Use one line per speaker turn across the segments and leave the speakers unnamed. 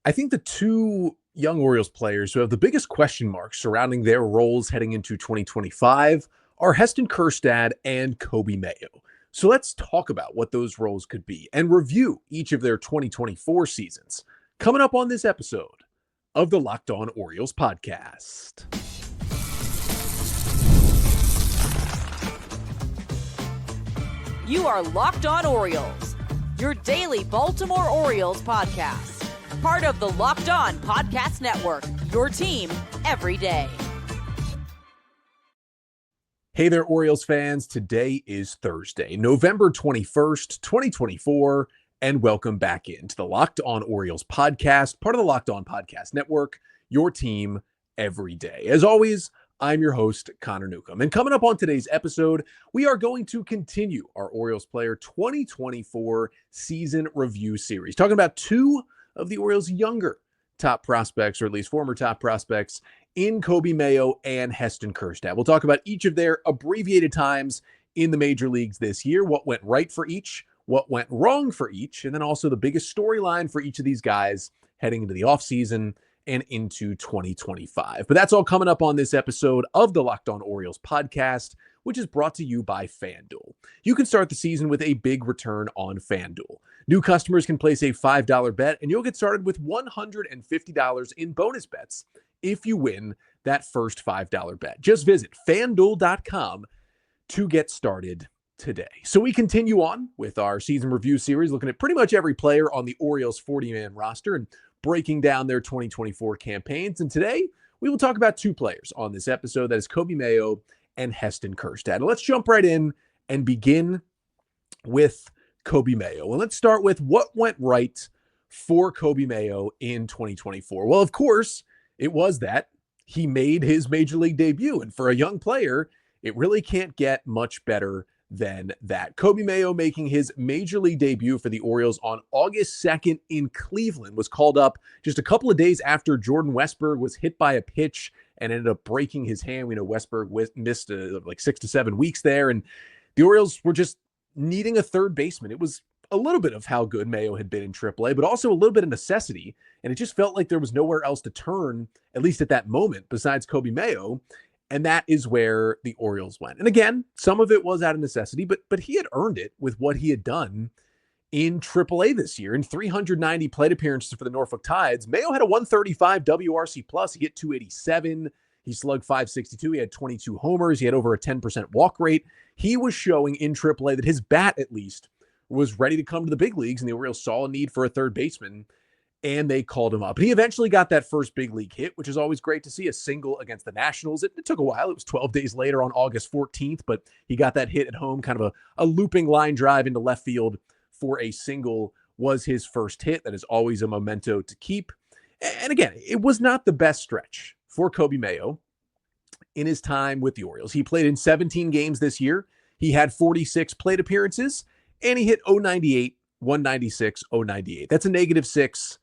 I think the two young Orioles players who have the biggest question marks surrounding their roles heading into 2025 are Heston Kjerstad and Coby Mayo. So let's talk about what those roles could be and review each of their 2024 seasons. Coming up on this episode of the Locked On Orioles podcast.
You are Locked On Orioles, your daily Baltimore Orioles podcast. Part of the Locked On Podcast Network, your team every day.
Hey there, Orioles fans. Today is Thursday, November 21st, 2024, and welcome back into the Locked On Orioles podcast, part of the Locked On Podcast Network, your team every day. As always, I'm your host, Connor Newcomb. And coming up on today's episode, we are going to continue our Orioles Player 2024 season review series, talking about two of the Orioles' younger top prospects, or at least former top prospects, in Coby Mayo and Heston Kjerstad. We'll talk about each of their abbreviated times in the major leagues this year, what went right for each, what went wrong for each, and then also the biggest storyline for each of these guys heading into the offseason and into 2025. But that's all coming up on this episode of the Locked On Orioles podcast, which is brought to you by FanDuel. You can start the season with a big return on FanDuel. New customers can place a $5 bet, and you'll get started with $150 in bonus bets if you win that first $5 bet. Just visit FanDuel.com to get started today. So we continue on with our season review series, looking at pretty much every player on the Orioles 40-man roster and breaking down their 2024 campaigns. And today, we will talk about two players on this episode. That is Coby Mayo and Heston Kjerstad. And let's jump right in and begin with Coby Mayo. And let's start with what went right for Coby Mayo in 2024. Well, of course, it was that he made his major league debut. And for a young player, it really can't get much better than that. Coby Mayo making his major league debut for the Orioles on August 2nd in Cleveland, was called up just a couple of days after Jordan Westburg was hit by a pitch and ended up breaking his hand. We know Westburg missed like 6 to 7 weeks there, and the Orioles were just needing a third baseman. It was a little bit of how good Mayo had been in AAA, but also a little bit of necessity, and it just felt like there was nowhere else to turn, at least at that moment, besides Coby Mayo. And that is where the Orioles went. And again, some of it was out of necessity, but he had earned it with what he had done in AAA this year. In 390 plate appearances for the Norfolk Tides, Mayo had a 135 WRC plus. He hit 287. He slugged 562. He had 22 homers. He had over a 10% walk rate. He was showing in AAA that his bat, at least, was ready to come to the big leagues, and the Orioles saw a need for a third baseman, and they called him up. And he eventually got that first big league hit, which is always great to see, a single against the Nationals. It took a while. It was 12 days later on August 14th, but he got that hit at home, kind of a looping line drive into left field for a single was his first hit. That is always a memento to keep. And again, it was not the best stretch for Coby Mayo in his time with the Orioles. He played in 17 games this year. He had 46 plate appearances, and he hit 098, 196, 098. That's a -6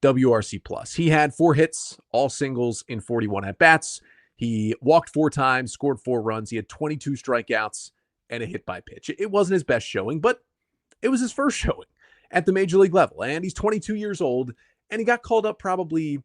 WRC plus. He had 4 hits, all singles in 41 at-bats. He walked 4 times, scored 4 runs. He had 22 strikeouts and a hit by pitch. It wasn't his best showing, but it was his first showing at the major league level. And he's 22 years old, and he got called up probably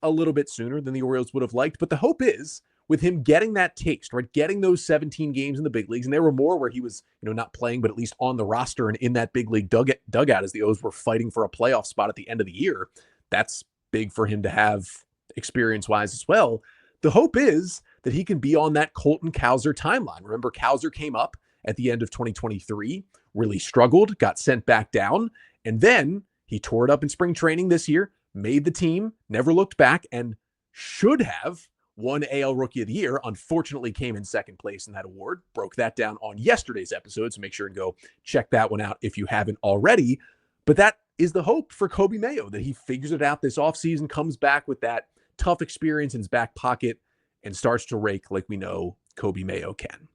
a little bit sooner than the Orioles would have liked. But the hope is, with him getting that taste, right, getting those 17 games in the big leagues, and there were more where he was, not playing, but at least on the roster and in that big league dugout as the O's were fighting for a playoff spot at the end of the year. That's big for him to have experience-wise as well. The hope is that he can be on that Colton Cowser timeline. Remember, Cowser came up at the end of 2023, really struggled, got sent back down, and then he tore it up in spring training this year, made the team, never looked back, and should have won AL Rookie of the Year. Unfortunately, came in second place in that award. Broke that down on yesterday's episode, so make sure and go check that one out if you haven't already. But that is the hope for Coby Mayo, that he figures it out this offseason, comes back with that tough experience in his back pocket, and starts to rake like we know Coby Mayo can.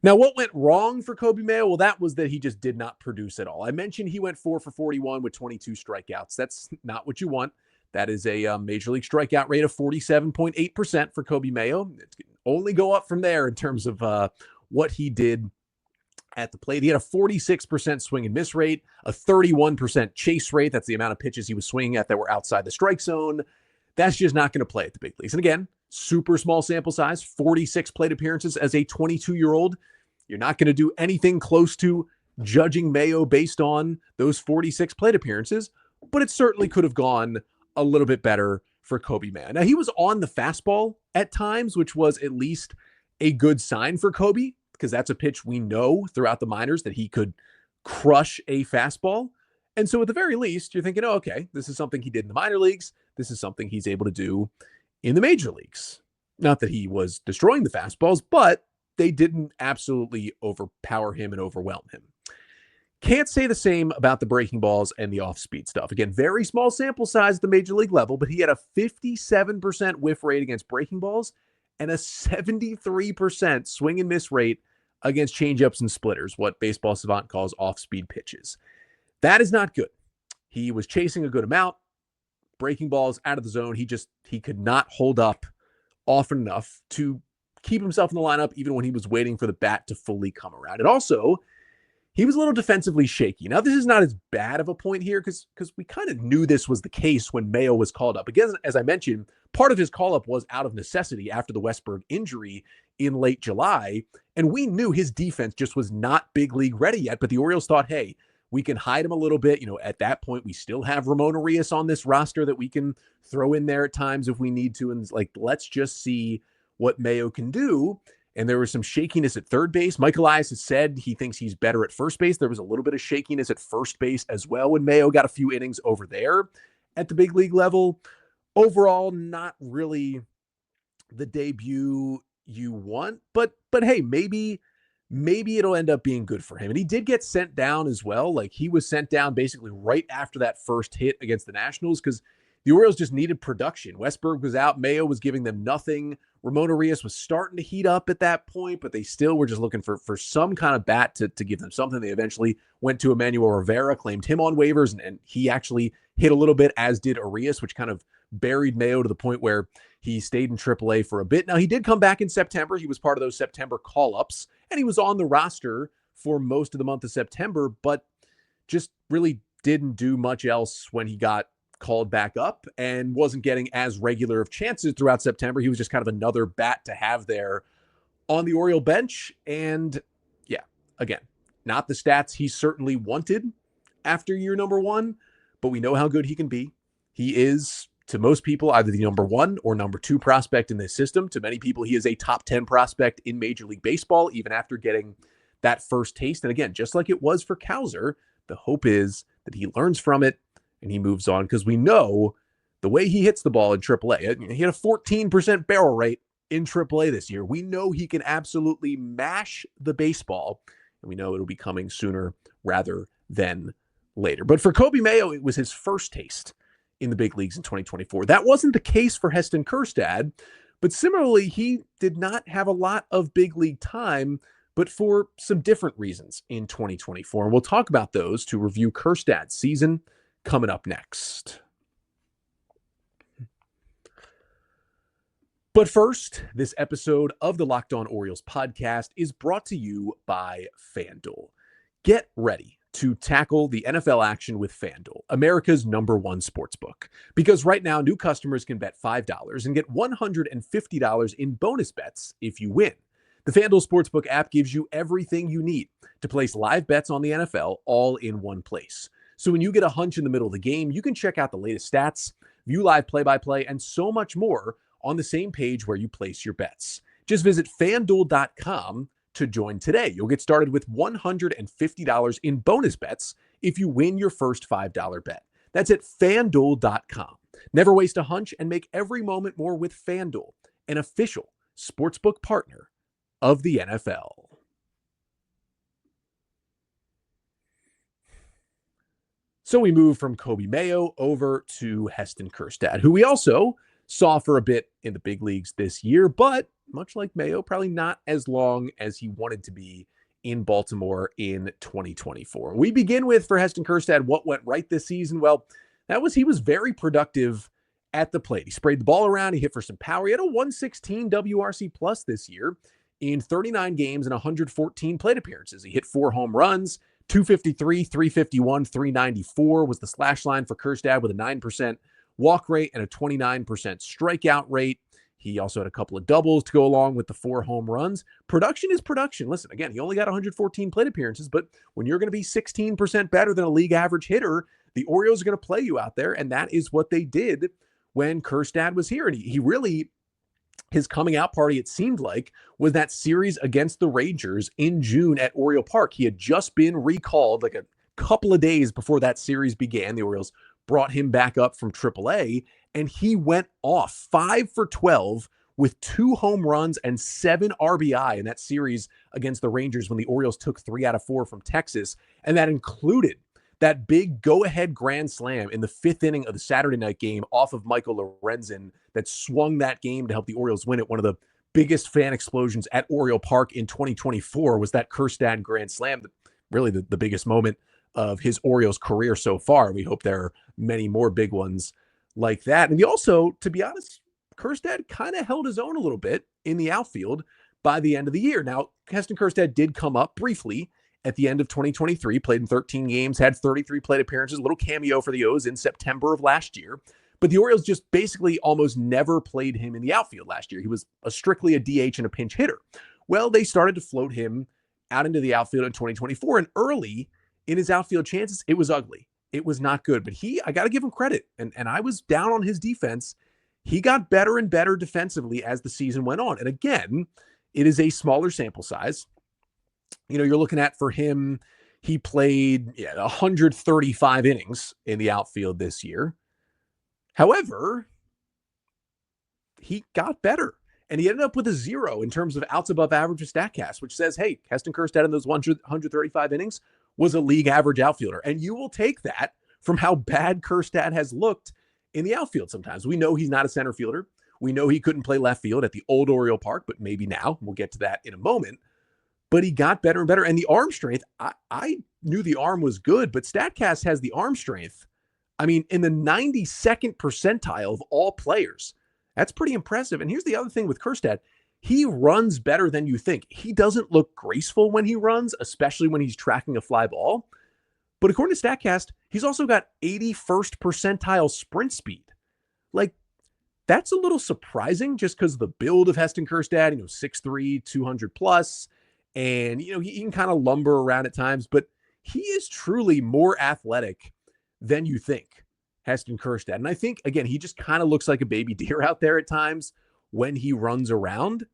Now, what went wrong for Coby Mayo? Well, that was that he just did not produce at all. I mentioned he went 4 for 41 with 22 strikeouts. That's not what you want. That is a major league strikeout rate of 47.8% for Coby Mayo. It can only go up from there in terms of what he did at the plate. He had a 46% swing and miss rate, a 31% chase rate. That's the amount of pitches he was swinging at that were outside the strike zone. That's just not going to play at the big leagues. And again, super small sample size, 46 plate appearances as a 22-year-old. You're not going to do anything close to judging Mayo based on those 46 plate appearances, but it certainly could have gone a little bit better for Coby Mayo. Now, he was on the fastball at times, which was at least a good sign for Coby, because that's a pitch we know throughout the minors that he could crush a fastball. And so at the very least, you're thinking, oh, okay, this is something he did in the minor leagues. This is something he's able to do in the major leagues. Not that he was destroying the fastballs, but they didn't absolutely overpower him and overwhelm him. Can't say the same about the breaking balls and the off-speed stuff. Again, very small sample size at the major league level, but he had a 57% whiff rate against breaking balls and a 73% swing and miss rate against changeups and splitters, what Baseball Savant calls off-speed pitches. That is not good. He was chasing a good amount, breaking balls out of the zone. He could not hold up often enough to keep himself in the lineup, even when he was waiting for the bat to fully come around. And also, he was a little defensively shaky. Now, this is not as bad of a point here because we kind of knew this was the case when Mayo was called up. Again, as I mentioned, part of his call-up was out of necessity after the Westberg injury in late July, and we knew his defense just was not big league ready yet, but the Orioles thought, hey, we can hide him a little bit. At that point, we still have Ramon Arias on this roster that we can throw in there at times if we need to, and let's just see what Mayo can do. And there was some shakiness at third base. Mike Elias has said he thinks he's better at first base. There was a little bit of shakiness at first base as well when Mayo got a few innings over there at the big league level. Overall, not really the debut you want, but hey, maybe it'll end up being good for him. And he did get sent down as well. He was sent down basically right after that first hit against the Nationals because the Orioles just needed production. Westberg was out. Mayo was giving them nothing. Ramon Arias was starting to heat up at that point, but they still were just looking for some kind of bat to give them something. They eventually went to Emmanuel Rivera, claimed him on waivers, and he actually hit a little bit, as did Arias, which kind of buried Mayo to the point where he stayed in AAA for a bit. Now, he did come back in September. He was part of those September call-ups, and he was on the roster for most of the month of September, but just really didn't do much else when he got called back up and wasn't getting as regular of chances throughout September. He was just kind of another bat to have there on the Oriole bench. And yeah, again, not the stats he certainly wanted after year number one, but we know how good he can be. He is, to most people, either the number one or number two prospect in this system. To many people, he is a top 10 prospect in Major League Baseball, even after getting that first taste. And again, just like it was for Cowser, the hope is that he learns from it and he moves on, because we know the way he hits the ball in AAA. He had a 14% barrel rate in AAA this year. We know he can absolutely mash the baseball, and we know it'll be coming sooner rather than later. But for Coby Mayo, it was his first taste in the big leagues in 2024. That wasn't the case for Heston Kjerstad, but similarly, he did not have a lot of big league time, but for some different reasons in 2024. And we'll talk about those to review Kjerstad's season coming up next. But first, this episode of the Locked On Orioles podcast is brought to you by FanDuel. Get ready to tackle the NFL action with FanDuel, America's #1 sportsbook. Because right now, new customers can bet $5 and get $150 in bonus bets if you win. The FanDuel Sportsbook app gives you everything you need to place live bets on the NFL all in one place. So when you get a hunch in the middle of the game, you can check out the latest stats, view live play-by-play, and so much more on the same page where you place your bets. Just visit FanDuel.com to join today. You'll get started with $150 in bonus bets if you win your first $5 bet. That's at FanDuel.com. Never waste a hunch and make every moment more with FanDuel, an official sportsbook partner of the NFL. So we move from Coby Mayo over to Heston Kjerstad, who we also saw for a bit in the big leagues this year, but much like Mayo, probably not as long as he wanted to be in Baltimore in 2024. We begin with, for Heston Kjerstad, what went right this season. Well, he was very productive at the plate. He sprayed the ball around. He hit for some power. He had a 116 WRC plus this year in 39 games and 114 plate appearances. He hit 4 home runs, 253, 351, 394 was the slash line for Kjerstad, with a 9% walk rate and a 29% strikeout rate. He also had a couple of doubles to go along with the 4 home runs. Production is production. Listen, again, he only got 114 plate appearances, but when you're going to be 16% better than a league average hitter, the Orioles are going to play you out there, and that is what they did when Kjerstad was here. And he really, his coming out party, it seemed like, was that series against the Rangers in June at Oriole Park. He had just been recalled like a couple of days before that series began. The Orioles brought him back up from AAA, and he went off 5 for 12 with 2 home runs and 7 RBI in that series against the Rangers when the Orioles took 3 out of 4 from Texas. And that included that big go-ahead grand slam in the 5th inning of the Saturday night game off of Michael Lorenzen that swung that game to help the Orioles win it. One of the biggest fan explosions at Oriole Park in 2024 was that Kjerstad grand slam, really the biggest moment of his Orioles career so far. We hope there are many more big ones like that. And he also, to be honest, Kjerstad kind of held his own a little bit in the outfield by the end of the year. Now, Heston Kjerstad did come up briefly at the end of 2023, played in 13 games, had 33 plate appearances, a little cameo for the O's in September of last year. But the Orioles just basically almost never played him in the outfield last year. He was strictly a DH and a pinch hitter. Well, they started to float him out into the outfield in 2024, and early in his outfield chances, it was ugly. It was not good. But I got to give him credit, and I was down on his defense. He got better and better defensively as the season went on. And again, it is a smaller sample size. You know, you're looking at, for him, he played 135 innings in the outfield this year. However, he got better, and he ended up with a 0 in terms of outs above average with StatCast, which says, hey, Heston Kjerstad in those 135 innings was a league average outfielder. And you will take that from how bad Kjerstad has looked in the outfield sometimes. We know he's not a center fielder. We know he couldn't play left field at the old Oriole Park, but maybe now. We'll get to that in a moment. But he got better and better. And the arm strength, I knew the arm was good, but StatCast has the arm strength, I mean, in the 92nd percentile of all players. That's pretty impressive. And here's the other thing with Kjerstad. He runs better than you think. He doesn't look graceful when he runs, especially when he's tracking a fly ball. But according to StatCast, he's also got 81st percentile sprint speed. Like, that's a little surprising just because of the build of Heston Kjerstad, 6'3", 200 plus. And, he can kind of lumber around at times, but he is truly more athletic than you think, Heston Kjerstad. And I think, again, he just kind of looks like a baby deer out there at times when he runs around.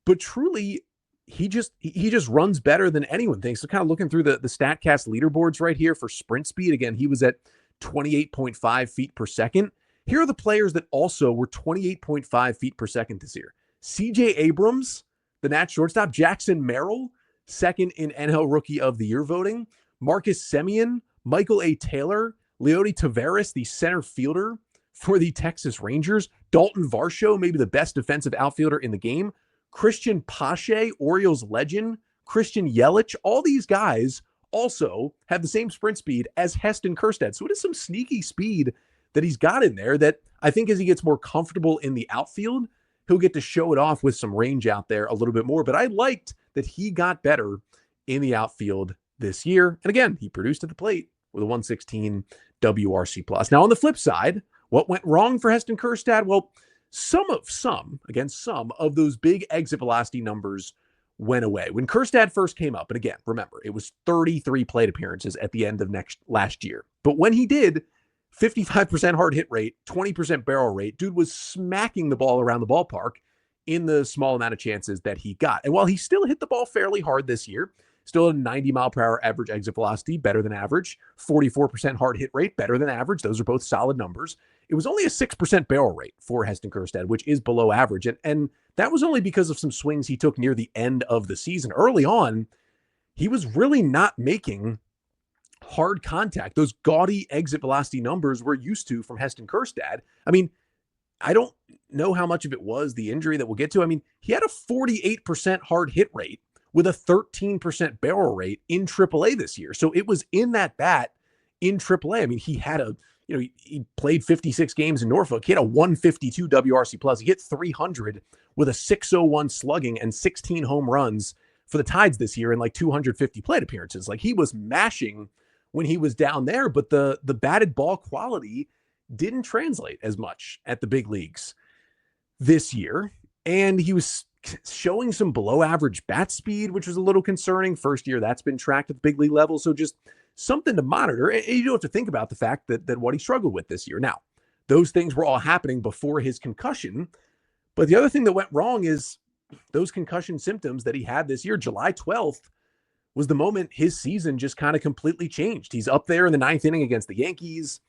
But truly, he just runs better than anyone thinks. So kind of looking through the StatCast leaderboards right here for sprint speed. Again, he was at 28.5 feet per second. Here are the players that also were 28.5 feet per second this year. C.J. Abrams, the Nats shortstop. Jackson Merrill, second in NL Rookie of the Year voting. Marcus Semien, Michael A. Taylor, Leody Taveras, the center fielder for the Texas Rangers. Dalton Varsho, maybe the best defensive outfielder in the game. Christian Pache, Orioles legend. Christian Yelich. All these guys also have the same sprint speed as Heston Kjerstad. So it is some sneaky speed that he's got in there that I think as he gets more comfortable in the outfield, he'll get to show it off with some range out there a little bit more. But I liked that he got better in the outfield this year. And again, he produced at the plate with a 116 WRC plus. Now on the flip side, what went wrong for Heston Kjerstad? Well, some of those big exit velocity numbers went away. When Kjerstad first came up, and again, remember, it was 33 plate appearances at the end of last year. But when he did, 55% hard hit rate, 20% barrel rate, dude was smacking the ball around the ballpark in the small amount of chances that he got. And while he still hit the ball fairly hard this year, still a 90 mile per hour average exit velocity, better than average, 44% hard hit rate, better than average. Those are both solid numbers. It was only a 6% barrel rate for Heston Kjerstad, which is below average. And that was only because of some swings he took near the end of the season. Early on, he was really not making hard contact. Those gaudy exit velocity numbers we're used to from Heston Kjerstad. I mean, I don't know how much of it was the injury that we'll get to. I mean, he had a 48% hard hit rate with a 13% barrel rate in AAA this year. So it was in that bat in AAA. I mean, he had a he played 56 games in Norfolk. He had a 152 WRC plus. He hit 300 with a 601 slugging and 16 home runs for the Tides this year and like 250 plate appearances. Like, he was mashing when he was down there, but the batted ball quality didn't translate as much at the big leagues this year. And he was showing some below average bat speed, which was a little concerning. First year that's been tracked at the big league level. So just something to monitor. And you don't have to think about the fact that what he struggled with this year. Now, those things were all happening before his concussion. But the other thing that went wrong is those concussion symptoms that he had this year. July 12th was the moment his season just kind of completely changed. He's up there in the ninth inning against the Yankees.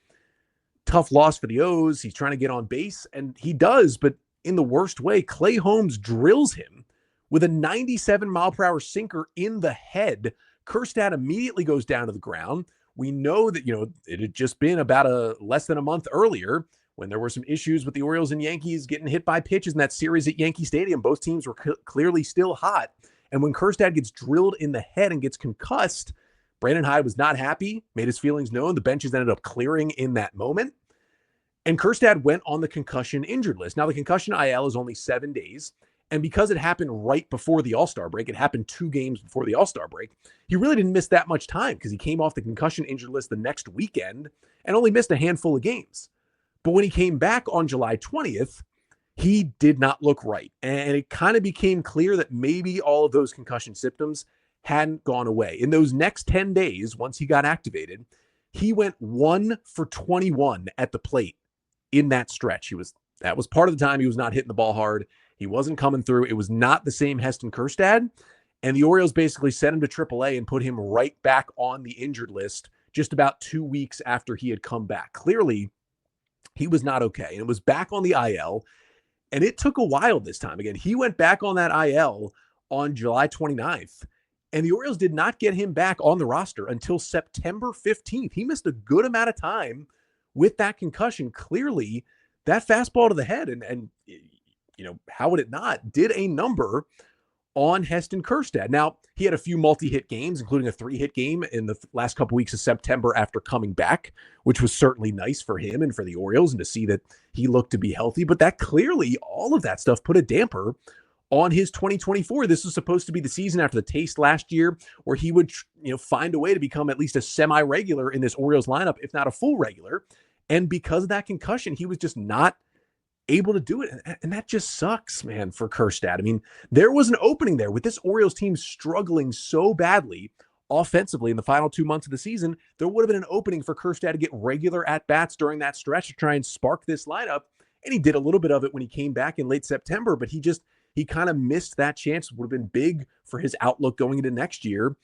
Tough loss for the O's. He's trying to get on base, and he does, but in the worst way. Clay Holmes drills him with a 97-mile-per-hour sinker in the head. Kjerstad immediately goes down to the ground. We know that, it had just been about less than a month earlier when there were some issues with the Orioles and Yankees getting hit by pitches in that series at Yankee Stadium. Both teams were clearly still hot. And when Kjerstad gets drilled in the head and gets concussed, Brandon Hyde was not happy, made his feelings known. The benches ended up clearing in that moment. And Kjerstad went on the concussion injured list. Now, the concussion IL is only 7 days. And because it happened right before the All-Star break, it happened 2 games before the All-Star break, he really didn't miss that much time because he came off the concussion injured list the next weekend and only missed a handful of games. But when he came back on July 20th, he did not look right. And it kind of became clear that maybe all of those concussion symptoms hadn't gone away. In those next 10 days, once he got activated, he went 1 for 21 at the plate in that stretch. That was part of the time he was not hitting the ball hard. He wasn't coming through. It was not the same Heston Kjerstad. And the Orioles basically sent him to AAA and put him right back on the injured list just about 2 weeks after he had come back. Clearly, he was not okay. And it was back on the IL. And it took a while this time. Again, he went back on that IL on July 29th. And the Orioles did not get him back on the roster until September 15th. He missed a good amount of time with that concussion. Clearly, that fastball to the head and how would it not, did a number on Heston Kjerstad. Now, he had a few multi-hit games, including a 3-hit game in the last couple weeks of September after coming back, which was certainly nice for him and for the Orioles and to see that he looked to be healthy. But that clearly, all of that stuff put a damper on his 2024. This was supposed to be the season after the taste last year where he would, find a way to become at least a semi-regular in this Orioles lineup, if not a full regular. And because of that concussion, he was just not able to do it. And that just sucks, man, for Kjerstad. I mean, there was an opening there with this Orioles team struggling so badly offensively in the final 2 months of the season. There would have been an opening for Kjerstad to get regular at-bats during that stretch to try and spark this lineup. And he did a little bit of it when he came back in late September, but he kind of missed that chance. It would have been big for his outlook going into next year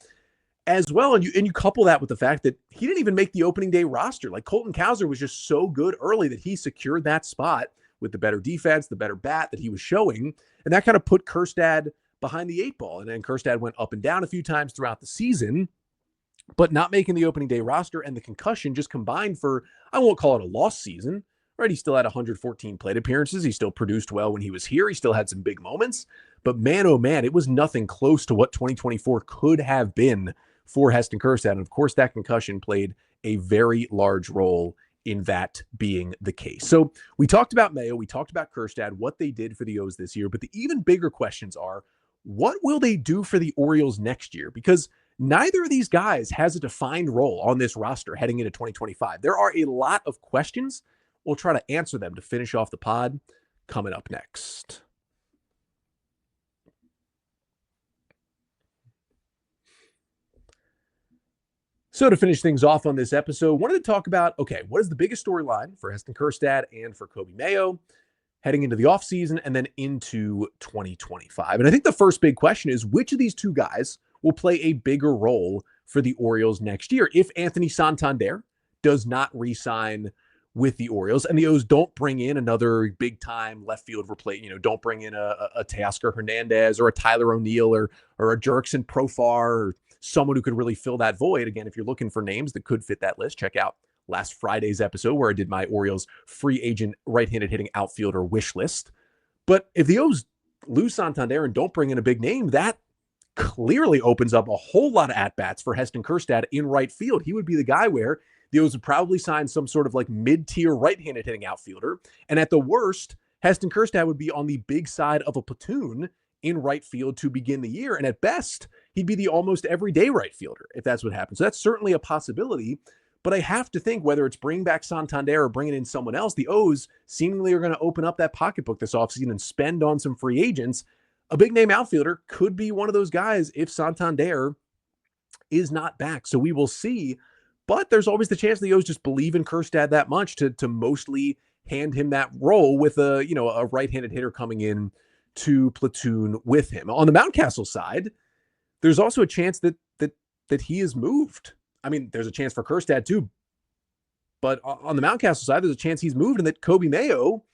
as well. And you couple that with the fact that he didn't even make the opening day roster. Like, Colton Cowser was just so good early that he secured that spot with the better defense, the better bat that he was showing. And that kind of put Kjerstad behind the 8 ball. And then Kjerstad went up and down a few times throughout the season, but not making the opening day roster and the concussion just combined for, I won't call it a lost season, right? He still had 114 plate appearances. He still produced well when he was here. He still had some big moments, but man, oh man, it was nothing close to what 2024 could have been for Heston Kjerstad. And of course, that concussion played a very large role in that being the case. So we talked about Mayo, we talked about Kjerstad, what they did for the O's this year, but the even bigger questions are, what will they do for the Orioles next year? Because neither of these guys has a defined role on this roster heading into 2025. There are a lot of questions. We'll try to answer them to finish off the pod coming up next. So to finish things off on this episode, wanted to talk about, what is the biggest storyline for Heston Kjerstad and for Coby Mayo heading into the offseason and then into 2025? And I think the first big question is, which of these two guys will play a bigger role for the Orioles next year if Anthony Santander does not re-sign with the Orioles and the O's don't bring in another big-time left field replacement, don't bring in a Teoscar Hernandez or a Tyler O'Neill or a Jurickson Profar or someone who could really fill that void. Again, if you're looking for names that could fit that list, check out last Friday's episode where I did my Orioles free agent right-handed hitting outfielder wish list. But if the O's lose Santander and don't bring in a big name, that clearly opens up a whole lot of at-bats for Heston Kjerstad in right field. He would be the guy where the O's would probably sign some sort of like mid-tier right-handed hitting outfielder. And at the worst, Heston Kjerstad would be on the big side of a platoon in right field to begin the year. And at best, he'd be the almost everyday right fielder if that's what happens. So that's certainly a possibility. But I have to think whether it's bringing back Santander or bringing in someone else, the O's seemingly are going to open up that pocketbook this offseason and spend on some free agents. A big name outfielder could be one of those guys if Santander is not back. So we will see. But there's always the chance the O's just believe in Kjerstad that much to mostly hand him that role with a right-handed hitter coming in to platoon with him. On the Mountcastle side, there's also a chance that he is moved. I mean, there's a chance for Kjerstad too, but on the Mountcastle side, there's a chance he's moved and that Coby Mayo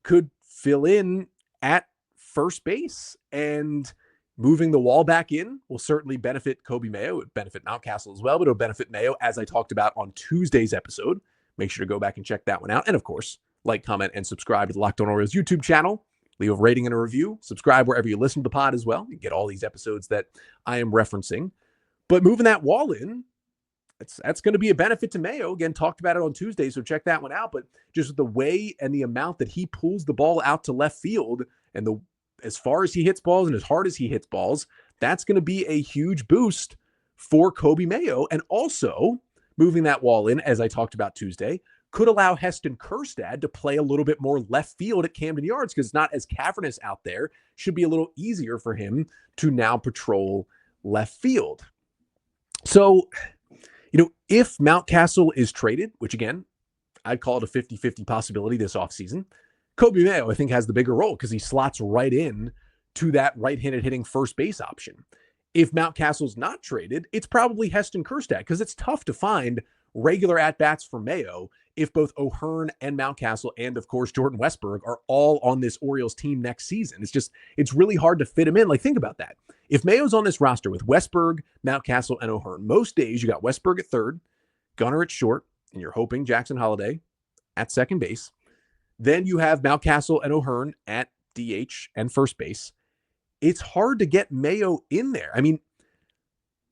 could fill in at first base, and moving the wall back in will certainly benefit Coby Mayo. It would benefit Mountcastle as well, but it'll benefit Mayo, as I talked about on Tuesday's episode. Make sure to go back and check that one out. And of course, like, comment, and subscribe to the Locked On Orioles YouTube channel. Leave a rating and a review. Subscribe wherever you listen to the pod as well. You get all these episodes that I am referencing. But moving that wall in, that's going to be a benefit to Mayo. Again, talked about it on Tuesday, so check that one out. But just the way and the amount that he pulls the ball out to left field, and as far as he hits balls and as hard as he hits balls, that's going to be a huge boost for Coby Mayo. And also, moving that wall in, as I talked about Tuesday, could allow Heston Kjerstad to play a little bit more left field at Camden Yards because it's not as cavernous out there. Should be a little easier for him to now patrol left field. So, if Mountcastle is traded, which again, I'd call it a 50-50 possibility this offseason, Coby Mayo, I think, has the bigger role because he slots right in to that right-handed hitting first base option. If Mountcastle's not traded, it's probably Heston Kjerstad because it's tough to find regular at-bats for Mayo if both O'Hearn and Mountcastle and, of course, Jordan Westburg are all on this Orioles team next season. It's really hard to fit him in. Like, think about that. If Mayo's on this roster with Westburg, Mountcastle, and O'Hearn, most days you got Westburg at third, Gunnar at short, and you're hoping Jackson Holliday at second base. Then you have Mountcastle and O'Hearn at DH and first base. It's hard to get Mayo in there. I mean,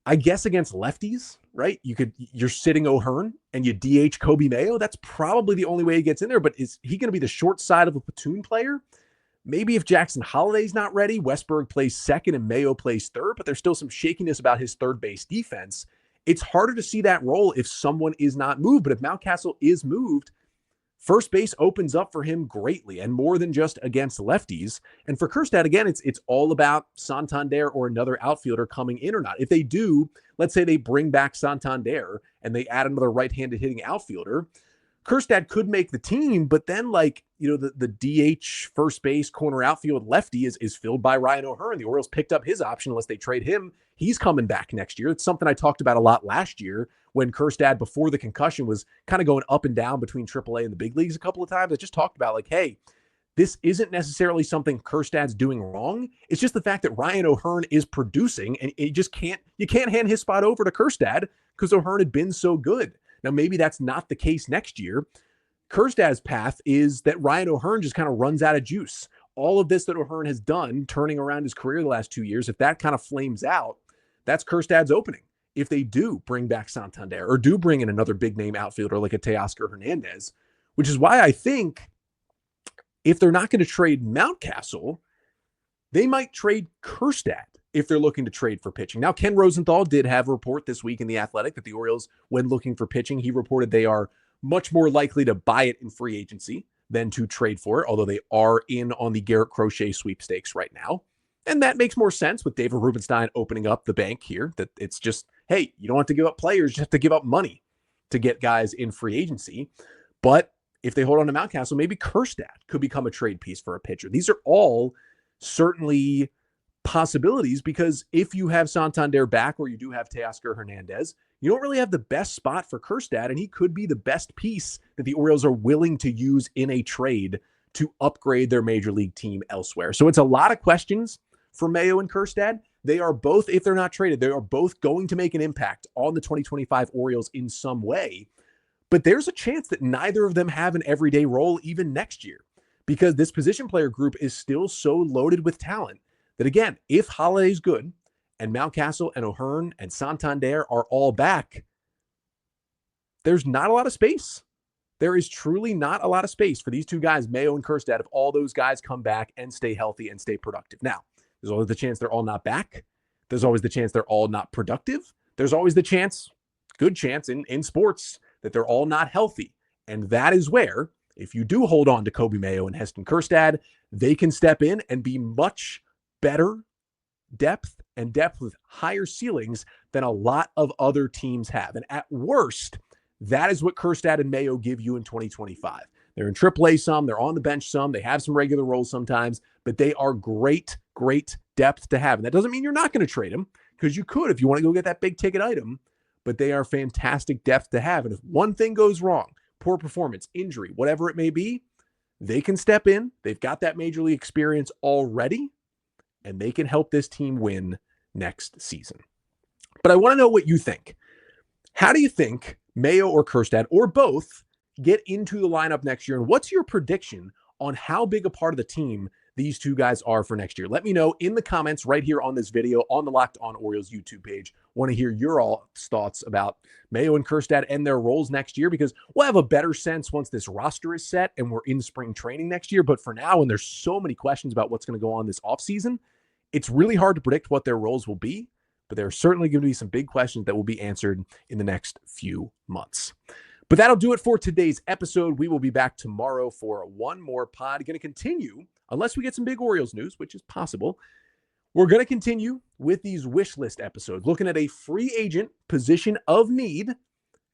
I guess against lefties, right? You're sitting O'Hearn and you DH Coby Mayo. That's probably the only way he gets in there. But is he going to be the short side of a platoon player? Maybe if Jackson Holliday's not ready, Westburg plays second and Mayo plays third, but there's still some shakiness about his third base defense. It's harder to see that role if someone is not moved. But if Mountcastle is moved, first base opens up for him greatly and more than just against lefties. And for Kjerstad, again, it's all about Santander or another outfielder coming in or not. If they do, let's say they bring back Santander and they add another right-handed hitting outfielder, Kjerstad could make the team, but then the DH first base corner outfield lefty is filled by Ryan O'Hearn. The Orioles picked up his option unless they trade him. He's coming back next year. It's something I talked about a lot last year when Kjerstad, before the concussion, was kind of going up and down between AAA and the big leagues a couple of times. I just talked about hey, this isn't necessarily something Kjerstad's doing wrong. It's just the fact that Ryan O'Hearn is producing, and you can't hand his spot over to Kjerstad because O'Hearn had been so good. Now, maybe that's not the case next year. Kjerstad's path is that Ryan O'Hearn just kind of runs out of juice. All of this that O'Hearn has done, turning around his career the last 2 years, if that kind of flames out, that's Kjerstad's opening. If they do bring back Santander or do bring in another big name outfielder like a Teoscar Hernandez, which is why I think if they're not going to trade Mountcastle, they might trade Kjerstad if they're looking to trade for pitching. Now, Ken Rosenthal did have a report this week in The Athletic that the Orioles, when looking for pitching, he reported they are much more likely to buy it in free agency than to trade for it, although they are in on the Garrett Crochet sweepstakes right now. And that makes more sense with David Rubenstein opening up the bank here, that it's just, hey, you don't have to give up players, you have to give up money to get guys in free agency. But if they hold on to Mountcastle, maybe Kjerstad could become a trade piece for a pitcher. These are all certainly possibilities because if you have Santander back or you do have Teoscar Hernandez, you don't really have the best spot for Kjerstad, and he could be the best piece that the Orioles are willing to use in a trade to upgrade their major league team elsewhere. So it's a lot of questions for Mayo and Kjerstad. They are both, if they're not traded, they are both going to make an impact on the 2025 Orioles in some way. But there's a chance that neither of them have an everyday role even next year because this position player group is still so loaded with talent that, again, if Holliday's good and Mountcastle and O'Hearn and Santander are all back, there's not a lot of space. There is truly not a lot of space for these two guys, Mayo and Kjerstad, if all those guys come back and stay healthy and stay productive. Now, there's always the chance they're all not back. There's always the chance they're all not productive. There's always the chance, good chance in sports, that they're all not healthy. And that is where, if you do hold on to Coby Mayo and Heston Kjerstad, they can step in and be much better depth with higher ceilings than a lot of other teams have. And at worst, that is what Kjerstad and Mayo give you in 2025. They're in AAA some, they're on the bench some, they have some regular roles sometimes, but they are great depth to have. And that doesn't mean you're not going to trade them, because you could if you want to go get that big ticket item, but they are fantastic depth to have. And if one thing goes wrong, poor performance, injury, whatever it may be, they can step in. They've got that major league experience already, and they can help this team win next season. But I want to know what you think. How do you think Mayo or Kjerstad, or both, get into the lineup next year? And what's your prediction on how big a part of the team these two guys are for next year? Let me know in the comments right here on this video on the Locked On Orioles YouTube page. Want to hear your all thoughts about Mayo and Kjerstad and their roles next year, because we'll have a better sense once this roster is set and we're in spring training next year. But for now, and there's so many questions about what's going to go on this offseason, it's really hard to predict what their roles will be. But there are certainly going to be some big questions that will be answered in the next few months. But that'll do it for today's episode. We will be back tomorrow for one more pod. Going to continue, unless we get some big Orioles news, which is possible. We're going to continue with these wish list episodes, looking at a free agent position of need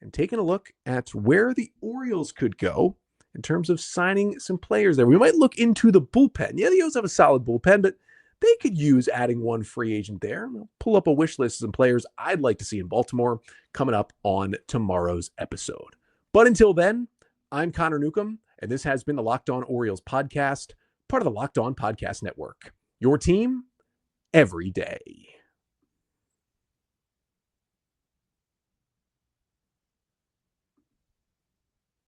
and taking a look at where the Orioles could go in terms of signing some players there. We might look into the bullpen. Yeah, the Orioles have a solid bullpen, but they could use adding one free agent there. We'll pull up a wish list of some players I'd like to see in Baltimore coming up on tomorrow's episode. But until then, I'm Connor Newcomb, and this has been the Locked On Orioles podcast, part of the Locked On Podcast Network. Your team every day.